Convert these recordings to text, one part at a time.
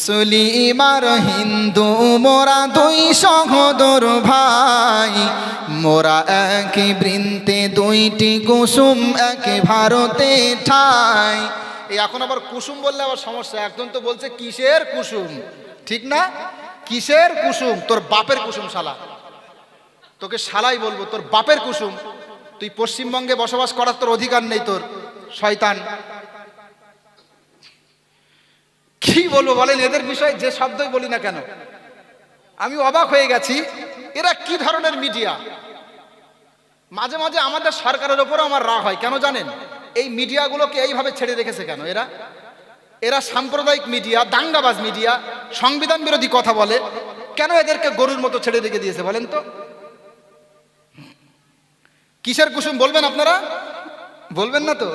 মুসলিম আর হিন্দু মোরা দুই সহোদর ভাই, মোরা এক বৃন্তে দুইটি কুসুম এক ভারতে ঠাই। এই এখন আবার কুসুম বললে আবার সমস্যা। একজন তো বলছে কিসের কুসুম, ঠিক না? কিসের কুসুম? তোর বাপের কুসুম শালা। তোকে শালাই বলবো, তোর বাপের কুসুম। তুই পশ্চিমবঙ্গে বসবাস করার তোর অধিকার নেই, তোর শয়তান। কি বলবো বলেন এদের বিষয়ে? যে শব্দই বলি না কেন আমি অবাক হয়ে গেছি। এরা কি ধরনের মিডিয়া? মাঝে মাঝে আমাদের সরকারের ওপরও আমার রাগ হয়। কেন জানেন? এই মিডিয়াগুলোকে এইভাবে ছেড়ে রেখেছে কেন এরা? এরা সাম্প্রদায়িক মিডিয়া, দাঙ্গাবাজ মিডিয়া, সংবিধান বিরোধী কথা বলে। কেন এদেরকে গরুর মতো ছেড়ে রেখে দিয়েছে বলেন তো? কিসের কুসুম বলবেন আপনারা? বলবেন না তো?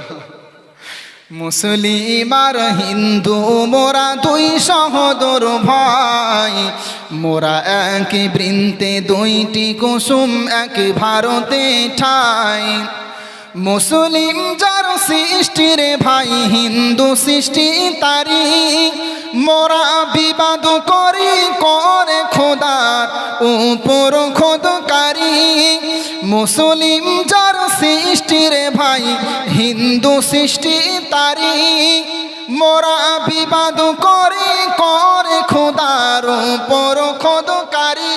মুসলিম আর হিন্দু মোরা দুই সহোদর ভাই, মোরা এক বৃন্তে দুইটি কুসুম এক ভারতে ঠাই। মুসলিম যার সৃষ্টি রে ভাই, হিন্দু সৃষ্টি তারি, মোরা বিবাদ করি করে খোদার উপর খোদকারী। মুসলিম যার সৃষ্টি রে ভাই, হিন্দু সৃষ্টি তারি, মোরা বিবাদ করি করে খোদার উপর খোদকারী।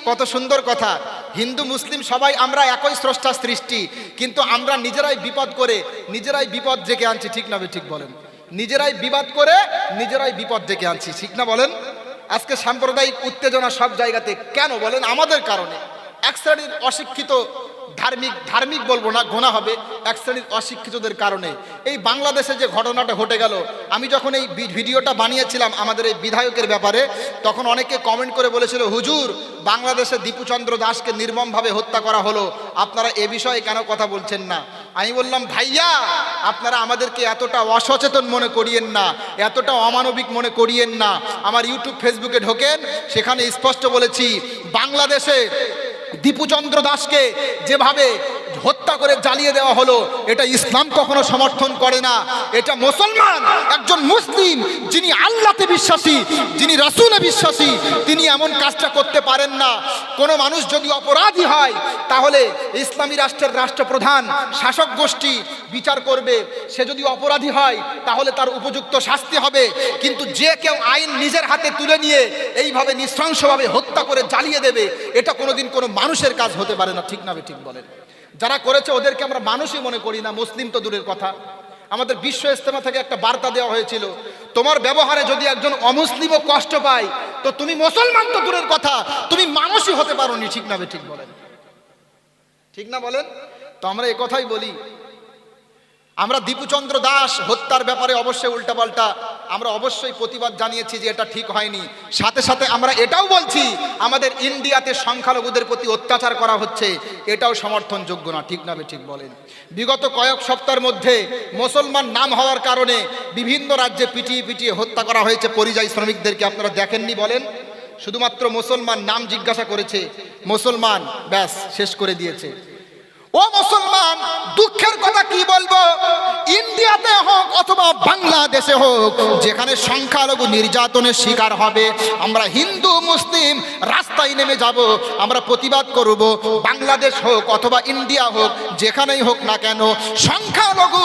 কত সুন্দর কথা! হিন্দু মুসলিম সবাই আমরা একই স্রষ্টা সৃষ্টি, কিন্তু আমরা নিজেরাই বিপদ করে নিজেরাই বিপদ ডেকে আনছি, ঠিক না? ঠিক বলেন? নিজেরাই বিবাদ করে নিজেরাই বিপদ ডেকে আনছি, ঠিক না বলেন? আজকে সাম্প্রদায়িক উত্তেজনা সব জায়গাতে কেন বলেন? আমাদের কারণে। এক শ্রেণীর অশিক্ষিত ধার্মিক বলবো না, গোনা হবে, এক শ্রেণীর অশিক্ষিতদের কারণে এই বাংলাদেশে যে ঘটনাটা ঘটে গেল। আমি যখন এই ভিডিওটা বানিয়েছিলাম আমাদের এই বিধায়কের ব্যাপারে, তখন অনেকে কমেন্ট করে বলেছিল, হুজুর বাংলাদেশে দীপুচন্দ্র দাসকে নির্মমভাবে হত্যা করা হলো, আপনারা এ বিষয়ে কেন কথা বলছেন না? আমি বললাম, ভাইয়া আপনারা আমাদেরকে এতটা অসচেতন মনে করিয়েন না, এতটা অমানবিক মনে করিয়েন না। আমার ইউটিউব ফেসবুকে ঢোকেন, সেখানে স্পষ্ট বলেছি, বাংলাদেশে দীপুচন্দ্র দাসকে যেভাবে হত্যা করে জ্বালিয়ে দেওয়া হলো, এটা ইসলাম কখনো সমর্থন করে না। এটা মুসলমান একজন মুসলিম যিনি আল্লাহতে বিশ্বাসী, যিনি রাসূলে বিশ্বাসী, তিনি এমন কাজটা করতে পারেন না। কোনো মানুষ যদি অপরাধী হয় তাহলে ইসলামী রাষ্ট্রের রাষ্ট্রপ্রধান, শাসক গোষ্ঠী বিচার করবে। সে যদি অপরাধী হয় তাহলে তার উপযুক্ত শাস্তি হবে। কিন্তু যে কেউ আইন নিজের হাতে তুলে নিয়ে এইভাবে নৃশংসভাবে হত্যা করে জ্বালিয়ে দেবে, এটা কোনোদিন কোনো মানুষের কাজ হতে পারে না, ঠিক না? ঠিক বলেন? যারা করেছে ওদেরকে আমরা মানুষই মনে করি না, মুসলিম তো দূরের কথা। আমাদের বিশ্ব ইজতেমা থেকে একটা বার্তা দেওয়া হয়েছিল, তোমার ব্যবহারে যদি একজন অমুসলিমও কষ্ট পায় তো তুমি মুসলমান তো দূরের কথা, তুমি মানুষই হতে পারোনি, ঠিক না? ঠিক বলেন? ঠিক না বলেন? তো আমরা একথাই বলি, আমরা দীপুচন্দ্র দাস হত্যার ব্যাপারে অবশ্যই উল্টাপাল্টা আমরা অবশ্যই প্রতিবাদ জানিয়েছি যে এটা ঠিক হয়নি। সাথে সাথে আমরা এটাও বলছি, আমাদের ইন্ডিয়াতে সংখ্যালঘুদের প্রতি অত্যাচার করা হচ্ছে, এটাও সমর্থনযোগ্য না, ঠিক না? ঠিক বলেন? বিগত কয়েক সপ্তাহের মধ্যে মুসলমান নাম হওয়ার কারণে বিভিন্ন রাজ্যে পিটিয়ে পিটিয়ে হত্যা করা হয়েছে পরিযায়ী শ্রমিকদেরকে। আপনারা দেখেননি বলেন? শুধুমাত্র মুসলমান নাম জিজ্ঞাসা করেছে, মুসলমান ব্যাস শেষ করে দিয়েছে। ও মুসলমান, দুঃখের কথা কি বলবো, ইন্ডিয়াতে হোক অথবা বাংলাদেশে হোক, যেখানে সংখ্যালঘু নির্যাতনের শিকার হবে, আমরা হিন্দু মুসলিম রাস্তায় নেমে যাব, আমরা প্রতিবাদ করব। বাংলাদেশ হোক অথবা ইন্ডিয়া হোক, যেখানেই হোক না কেন, সংখ্যালঘু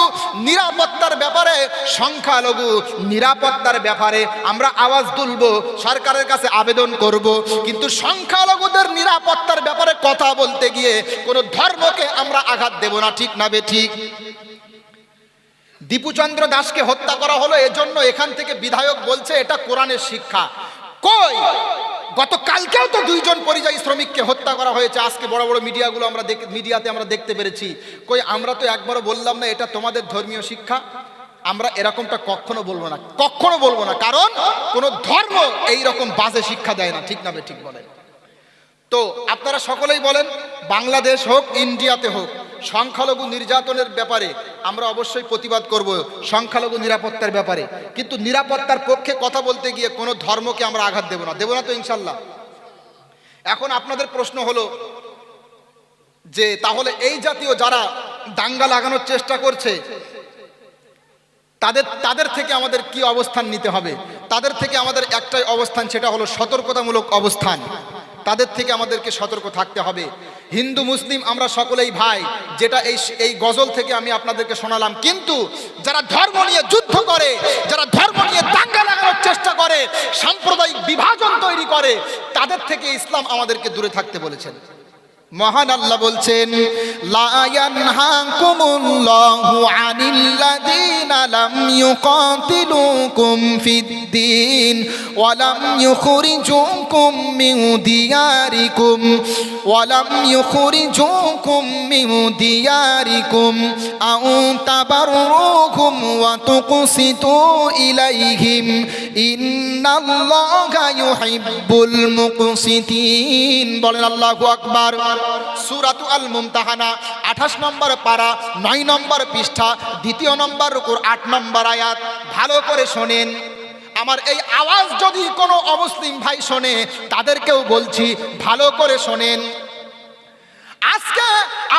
নিরাপত্তার ব্যাপারে আমরা আওয়াজ তুলব, সরকারের কাছে আবেদন করব। কিন্তু সংখ্যালঘুদের নিরাপত্তার ব্যাপারে কথা বলতে গিয়ে কোনো ধর্মকে আমরা আঘাত দেব না, ঠিক না? ঠিক। দীপুচন্দ্র দাসকে হত্যা করা হলো এজন্য এখান থেকে বিধায়ক বলছে এটা কোরআনের শিক্ষা। কই? গতকালকেও তো দুইজন পরিযায়ী শ্রমিককে হত্যা করা হয়েছে। আজকে বড় বড় মিডিয়াগুলো মিডিয়াতে আমরা দেখতে পেরেছি। কই? আমরা তো একবারও বললাম না এটা তোমাদের ধর্মীয় শিক্ষা। আমরা এরকমটা কখনো বলবো না, কখনো বলবো না, কারণ কোনো ধর্ম এই রকম বাজে শিক্ষা দেয় না, ঠিক না? ঠিক বলেন? তো আপনারা সকলেই বলেন, বাংলাদেশ হোক ইন্ডিয়াতে হোক, সংখ্যালঘু নির্যাতনের ব্যাপারে আমরা অবশ্যই প্রতিবাদ করব, সংখ্যালঘু নিরাপত্তার ব্যাপারে। কিন্তু নিরাপত্তার পক্ষে কথা বলতে গিয়ে কোনো ধর্মকে আমরা আঘাত দেব না, তো ইনশাল্লাহ। এখন আপনাদের প্রশ্ন হলো যে তাহলে এই জাতীয় যারা দাঙ্গা লাগানোর চেষ্টা করছে, তাদের থেকে আমাদের কি অবস্থান নিতে হবে? তাদের থেকে আমাদের একটাই অবস্থান, সেটা হলো সতর্কতামূলক অবস্থান। তাদের থেকে আমাদেরকে সতর্ক থাকতে হবে। হিন্দু মুসলিম আমরা সকলেই ভাই, যেটা এই গজল থেকে আমি আপনাদেরকে শোনালাম। কিন্তু যারা ধর্ম নিয়ে যুদ্ধ করে, যারা ধর্ম নিয়ে দাঙ্গা লাগানোর চেষ্টা করে, সাম্প্রদায়িক বিভাজন তৈরি করে, তাদের থেকে ইসলাম আমাদেরকে দূরে থাকতে বলেছেন। মহান আল্লাহ বলছেন, লা ইয়ানহাকুমুল্লাহু আনিল্লাযীনা লাম ইউকাতিলুকুম ফিদ্দীন ওয়া লাম ইউখরিজুকুম মিন দিয়ারিকুম আও তাবাররুহুম ওয়া তুকসিতু ইলাইহিম ইন্নাল্লাহা ইউহিব্বুল মুকসিতিন। বলেন আল্লাহু আকবার। সূরাতু আল মুমতাহানা 28 নম্বর পারা 9 নম্বর পৃষ্ঠা 2 নম্বর রুকুর 8 নম্বর আয়াত। ভালো করে শোনেন। আমার এই আওয়াজ যদি কোনো অমুসলিম ভাই শোনে, তাদেরকেও বলছি ভালো করে শোনেন। আজকে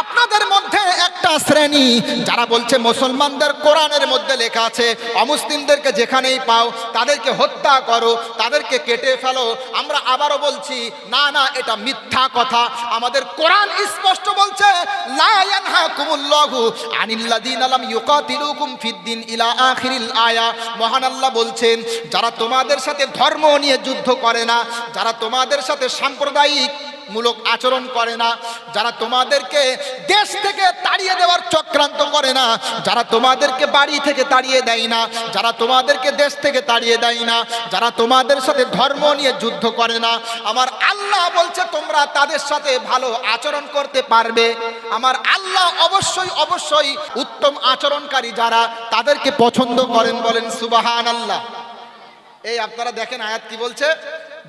আপনাদের মধ্যে একটা শ্রেণী যারা বলছে মুসলমানদের কোরআনের মধ্যে লেখা আছে অমুসলিমদেরকে যেখানেই পাও তাদেরকে হত্যা করো, তাদেরকে কেটে ফেলো। আমরা আবারও বলছি, না না, এটা মিথ্যা কথা। আমাদের কোরআন স্পষ্ট বলছে, লা ইয়ানহাকুমুল্লাহু আনিল্লাযীনা লাম ইউকাতিলুকুম ফিদ্দীন ইলা আখিরিল আয়া। মহান আল্লাহ বলছেন, যারা তোমাদের সাথে ধর্ম নিয়ে যুদ্ধ করে না, যারা তোমাদের সাথে সাম্প্রদায়িক মূলক আচরণ করে না, যারা তোমাদেরকে দেশ থেকে তাড়িয়ে দেওয়ার চক্রান্ত করে না, যারা তোমাদেরকে বাড়ি থেকে তাড়িয়ে দেয় না, যারা তোমাদেরকে দেশ থেকে তাড়িয়ে দেয় না, যারা তোমাদের সাথে ধর্ম নিয়ে যুদ্ধ করে না, আমার আল্লাহ বলছে তোমরা তাদের সাথে ভালো আচরণ করতে পারবে। আমার আল্লাহ অবশ্যই অবশ্যই উত্তম আচরণকারী যারা, তাদেরকে পছন্দ করেন। বলেন সুবহানাল্লাহ। এই আপনারা দেখেন আয়াত কি বলছে,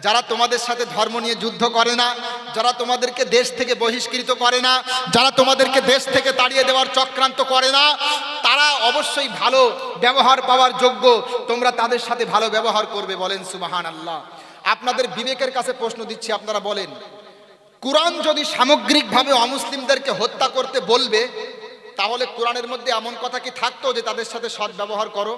যারা তোমাদের সাথে ধর্ম নিয়ে যুদ্ধ করে না, যারা তোমাদেরকে দেশ থেকে বহিষ্কৃত করে না, যারা তোমাদেরকে দেশ থেকে তাড়িয়ে দেওয়ার চক্রান্ত করে না, তারা অবশ্যই ভালো ব্যবহার পাওয়ার যোগ্য। তোমরা তাদের সাথে ভালো ব্যবহার করবে। বলেন সুবহানাল্লাহ। আপনাদের বিবেকের কাছে প্রশ্ন দিচ্ছি, আপনারা বলেন, কোরআন যদি সামগ্রিকভাবে অমুসলিমদেরকে হত্যা করতে বলবে, তাহলে কোরআনের মধ্যে এমন কথা কি থাকতো যে তাদের সাথে সৎ ব্যবহার করো?